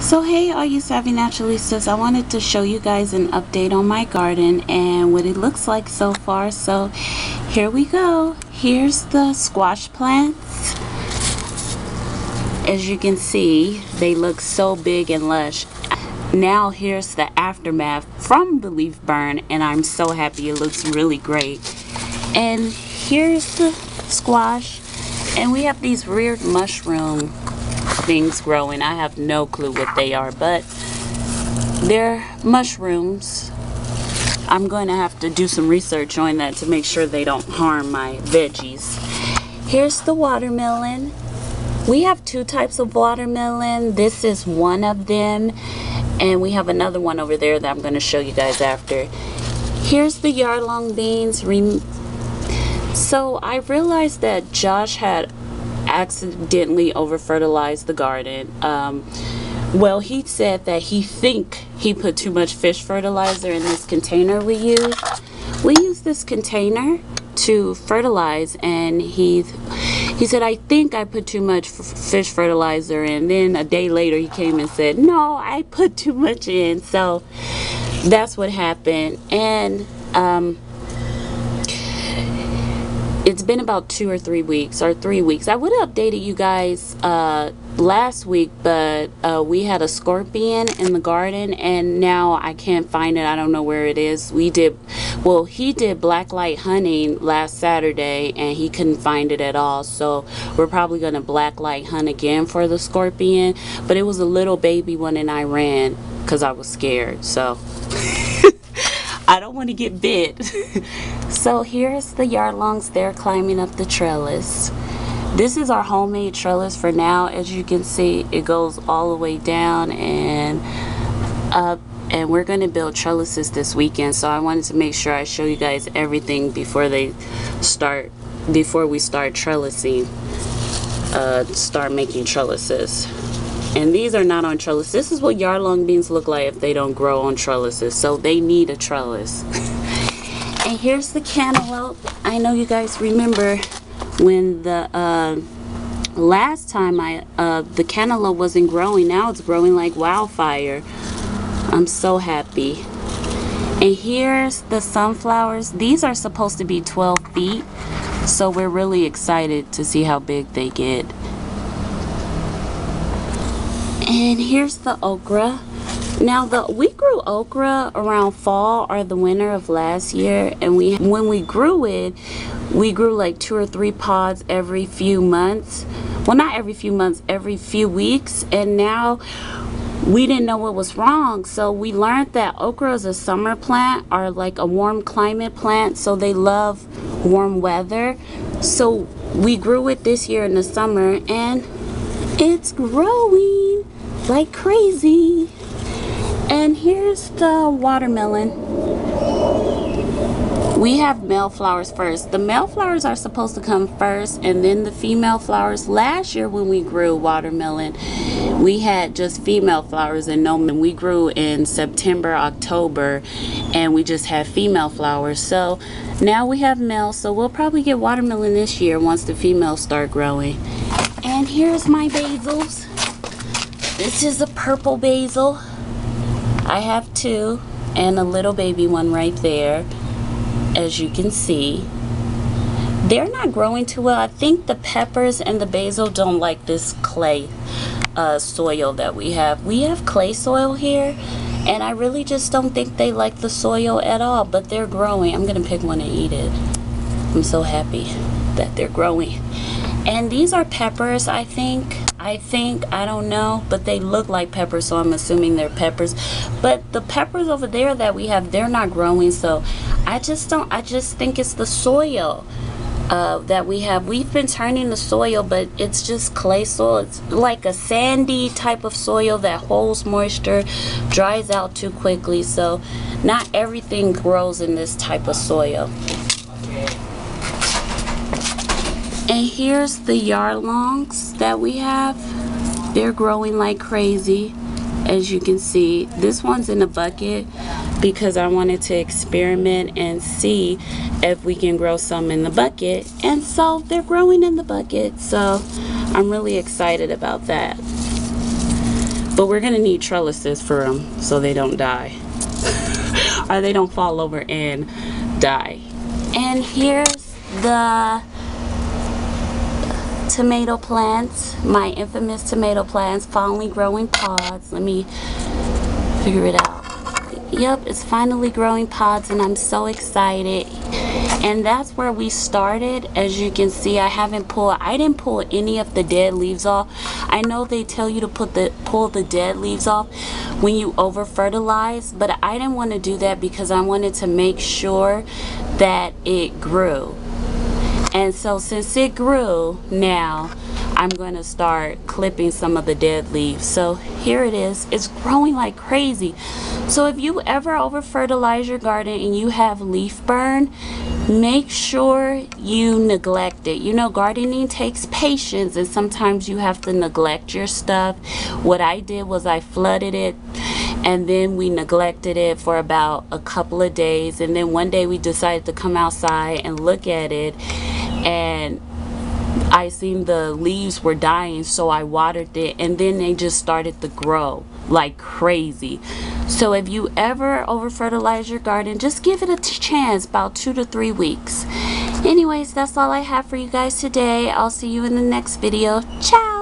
So hey all you savvy naturalistas, I wanted to show you guys an update on my garden and what it looks like so far. So here we go. Here's the squash plants. As you can see, they look so big and lush. Now here's the aftermath from the leaf burn, and I'm so happy. It looks really great. And here's the squash, and we have these weird mushroom things growing. I have no clue what they are, but they're mushrooms. I'm going to have to do some research on that to make sure they don't harm my veggies. Here's the watermelon. We have two types of watermelon. This is one of them, and we have another one over there that I'm going to show you guys after. Here's the yard-long beans. So I realized that Josh had accidentally over fertilized the garden. Well, he said that he put too much fish fertilizer in this container we use this container to fertilize, and he said, I think I put too much fish fertilizer, and then a day later he came and said, no, I put too much in. So that's what happened. And it's been about 2 or 3 weeks, or 3 weeks. I would have updated you guys last week, but we had a scorpion in the garden, and now I can't find it. I don't know where it is. He did blacklight hunting last Saturday, and he couldn't find it at all. So we're probably going to blacklight hunt again for the scorpion. But it was a little baby one, and I ran because I was scared. So I don't want to get bit. So here's the yard-longs. They're climbing up the trellis. This is our homemade trellis for now. As you can see, it goes all the way down and up, and we're going to build trellises this weekend. So I wanted to make sure I show you guys everything before we start trellising, start making trellises. And these are not on trellis. This is what yard-long beans look like if they don't grow on trellises. So they need a trellis. And here's the cantaloupe. I know you guys remember when the last time the cantaloupe wasn't growing. Now it's growing like wildfire. I'm so happy. And here's the sunflowers. These are supposed to be 12 feet. So we're really excited to see how big they get. And here's the okra. Now we grew okra around fall or the winter of last year, and when we grew it, we grew like 2 or 3 pods every few months. Well, not every few months, every few weeks. And now we didn't know what was wrong, so we learned that okra is a summer plant, or like a warm climate plant, so they love warm weather. So we grew it this year in the summer, and it's growing like crazy. And here's the watermelon. We have male flowers first. The male flowers are supposed to come first, and then the female flowers. Last year when we grew watermelon, we had just female flowers and no men. We grew in September, October, and we just had female flowers. So now we have male, so we'll probably get watermelon this year once the females start growing. And here's my basils. This is a purple basil. I have 2 and a little baby one right there, as you can see. They're not growing too well. I think the peppers and the basil don't like this clay soil that we have. We have clay soil here, and I really just don't think they like the soil at all, but they're growing. I'm gonna pick one and eat it. I'm so happy that they're growing. And these are peppers, I think, I don't know, but they look like peppers, so I'm assuming they're peppers. But the peppers over there that we have, they're not growing, so I just think it's the soil that we have. We've been turning the soil, but it's just clay soil. It's like a sandy type of soil that holds moisture, dries out too quickly, so not everything grows in this type of soil. And here's the yard-longs that we have. They're growing like crazy, as you can see. This one's in a bucket because I wanted to experiment and see if we can grow some in the bucket. And so they're growing in the bucket, so I'm really excited about that. But we're gonna need trellises for them so they don't die. Or they don't fall over and die. And here's the tomato plants, my infamous tomato plants, finally growing pods. Let me figure it out. Yep, it's finally growing pods and I'm so excited. And that's where we started. As you can see, I didn't pull any of the dead leaves off. I know they tell you to pull the dead leaves off when you over fertilize, but I didn't want to do that because I wanted to make sure that it grew. And so since it grew, now I'm going to start clipping some of the dead leaves. So here it is. It's growing like crazy. So if you ever over fertilize your garden and you have leaf burn, make sure you neglect it. You know, gardening takes patience and sometimes you have to neglect your stuff. What I did was I flooded it and then we neglected it for about a couple of days, and then one day we decided to come outside and look at it, and I seen the leaves were dying, so I watered it, and then they just started to grow like crazy. So if you ever over fertilize your garden, just give it a chance, about 2 to 3 weeks. Anyways, that's all I have for you guys today. I'll see you in the next video. Ciao.